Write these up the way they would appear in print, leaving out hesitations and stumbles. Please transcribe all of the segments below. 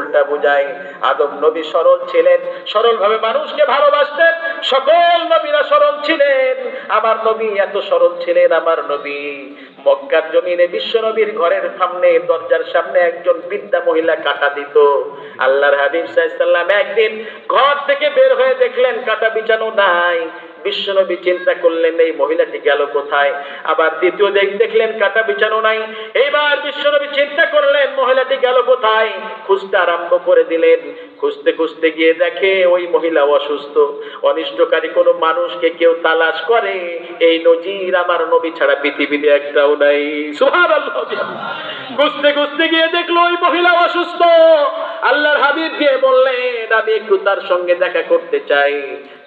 উল্টা বুঝায়। আদম নবী সরল ছিলেন, সরল ভাবে মানুষকে ভালোবাসতেন। সকল নবীরা সরল ছিলেন, আমার নবী এত সরল ছিলেন। আমার নবী মক্কার জমিনে বিশ্ব নবীর ঘরের সামনে, দরজার সামনে একজন বৃদ্ধা মহিলা কাঁটা দিত। আল্লাহর হাবিব সাল্লাল্লাহু আলাইহি ওয়াসাল্লাম একদিন ঘর থেকে বের হয়ে দেখলেন কাঁটা বিছানো নাই। বিশ্বনবী চিন্তা করলেন এই মহিলাটি গেল কোথায়। আবার দ্বিতীয় দেখলেন কাঁটা বিছানো নাই। এইবার বিশ্বনবী চিন্তা করলেন মহিলাটি গেল কোথায়। খুঁজতে আরম্ভ করে দিলেন। খুঁজতে খুঁজতে গিয়ে দেখে ওই মহিলা অসুস্থ। অনিষ্টকারী কোনো মানুষকে কেউ তালাশ করে এই নজির আমার নবী ছাড়া পৃথিবীতে একটাও নাই। সুবহানাল্লাহ। খুঁজতে খুঁজতে গিয়ে দেখলো ওই মহিলা অসুস্থ। আল্লাহর হাবিব গিয়ে বললেন আমি একটু তার সঙ্গে দেখা করতে চাই।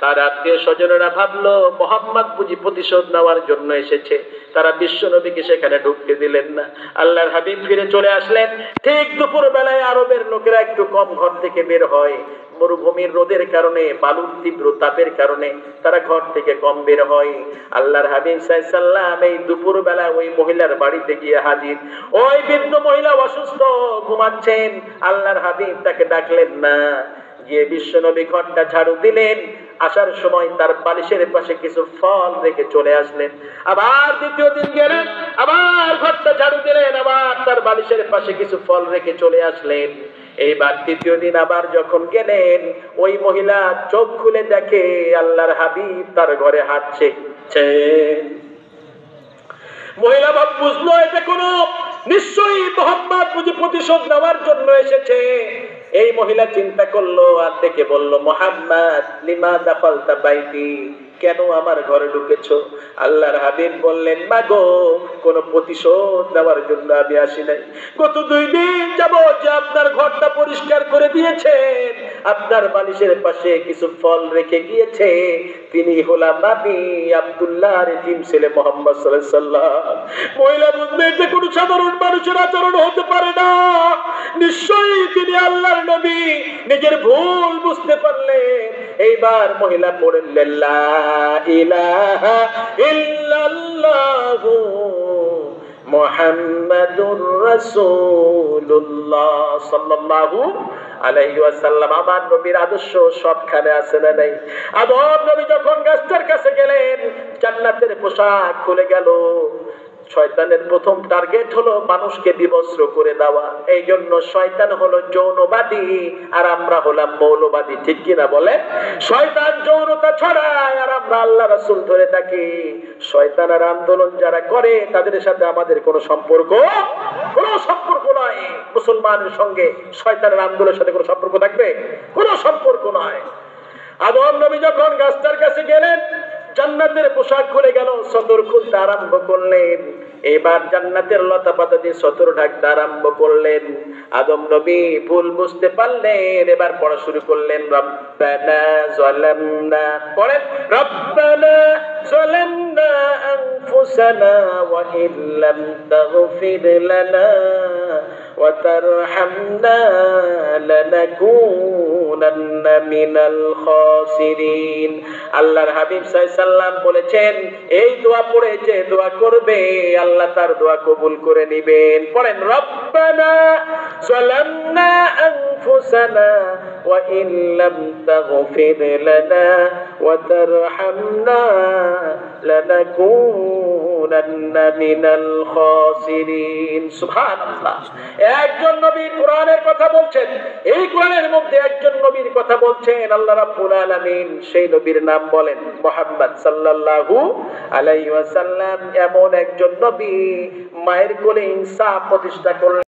তার আত্মীয় স্বজনেরা ভাবলো মুহাম্মদ বুঝি প্রতিশোধ নেওয়ার জন্য এসেছে, তারা বিশ্ব নবীকে সেখানে ঢুকতে দিলেন না। আল্লাহর হাবিব ফিরে চলে আসলেন। ঠিক দুপুর বেলায় আরবের লোকেরা একটু কম ঘর থেকে বের হয়। মরুভূমির রোদের কারণে, বালুর তীব্র তাপের কারণে তারা ঘর থেকে কম বের হয়। আল্লাহর হাবিব সাল্লাল্লাহু আলাইহি ওয়াসাল্লাম এই দুপুর বেলা ওই মহিলার বাড়িতে গিয়ে হাজির। ওই বৃদ্ধ মহিলা অসুস্থ, ঘুমাচ্ছেন। আল্লাহর হাবিব তাকে ডাকলেন না। গিয়ে বিশ্ব নবী ঘরটা ঝাড়ু দিলেন। আসার সময় তার বালিশের পাশে কিছু ফল রেখে চলে আসলেন। আবার দ্বিতীয় দিন গেলেন, আবার ঘরটা ঝাড়ু দিলেন, আবার তার বালিশের পাশে কিছু ফল রেখে চলে আসলেন। এইবার তৃতীয় দিন আবার যখন গেলেন, ওই মহিলা চোখ খুলে দেখে আল্লাহর হাবিব তার ঘরে হাঁটছে। মহিলা ভাব বুঝলো এটা কোনো নিশ্চয়ই মুহাম্মদ বুঝি প্রতিশোধ নেওয়ার জন্য এসেছে। এই মহিলা চিন্তা করলো আর দেখে বলল মুহাম্মদ লিমা দাখালতা বাইতি, কেন আমার ঘরে ঢুকেছো? আল্লাহর হাবিব বললেন মাগো কোনো প্রতিশোধ নেওয়ার জন্য আমি আসি নাই। গত 2 দিন যাবত যে আপনার ঘরটা পরিষ্কার করে দিয়েছেন, আপনার বালিশের পাশে কিছু ফল রেখে গিয়েছে, তিনি হলাম নবী আব্দুল্লাহর এতিম ছেলে মুহাম্মদ সাল্লাল্লাহু আলাইহি ওয়াসাল্লাম। মহিলা বুঝলেন যে কোনো সাধারণ মানুষের আচরণ হতে পারে না, নিশ্চয়ই তিনি আল্লাহর নবী। নিজের ভুল বুঝতে পারলেন। এইবার মহিলা পড়লেন লা ইলাহা ইল্লাল্লাহু মুহাম্মাদুর রাসূলুল্লাহ সাল্লাল্লাহু আলাইহি ওয়াসাল্লাম। আমার নবীর আদর্শ সবখানে আছে না নাই? আদম নবী যখন গাছটার কাছে গেলেন, জান্নাতের পোশাক খুলে গেল। শয়তানের প্রথম টার্গেট হলো মানুষকে বিবস্ত্র করে দেওয়া। এই জন্য শয়তান হলো যৌনবাদী আর আমরা হলাম মৌলবাদী। ঠিক কিনা বলে? শয়তান যৌনতা ছড়ায় আর আমরা আল্লাহ রাসূল ধরে থাকি। শয়তানের আন্দোলন যারা করে তাদের সাথে আমাদের কোনো সম্পর্ক নয়। মুসলমানের সঙ্গে শয়তানের আন্দোলনের সাথে কোনো সম্পর্ক থাকবে? কোনো সম্পর্ক নয়। আদম নবী যখন গাছটার কাছে গেলেন, জান্নাতের পোশাক খুলে গেল, সতর খুলতে আরম্ভ করলেন। এবার জান্নাতের লতা পাতা দিয়ে সতর ঢাকতে আরম্ভ করলেন। আদম নবী ভুল বুঝতে পারলেন। এবার পড়া শুরু করলেন রব্বানা যালামনা, পড়েন রব্বানা যালামনা আনফুসানা ওয়া ইল্লাম তাগফির লানা ওয়া তারহামনা লানাকুনান্না মিনাল খাসিরিন। আল্লাহর হাবিব সাল্লাল্লাহু আলাইহি ওয়াসাল্লাম বলেছেন এই দোয়া পড়ে যে দোয়া করবে আল্লাহ তার দোয়া কবুল করে নেবেন। পড়েন রব্বানা যালামনা আনফুসানা ওয়া ইল্লাম তাগফির লানা ওয়া তারহামনা লানাকুনান্না মিনাল খাসিরিন। সুবহানাল্লাহ। একজন নবী কোরআনের কথা বলছেন, এই কোরআনের মধ্যে একজন নবীর কথা বলছেন আল্লাহ রাব্বুল আলামিন। সেই নবীর নাম বলেন মুহাম্মদ সাল্লাল্লাহু আলাইহি ওয়াসাল্লাম। এমন একজন নবী মায়ের কোলে ইনসাফ প্রতিষ্ঠা করলেন।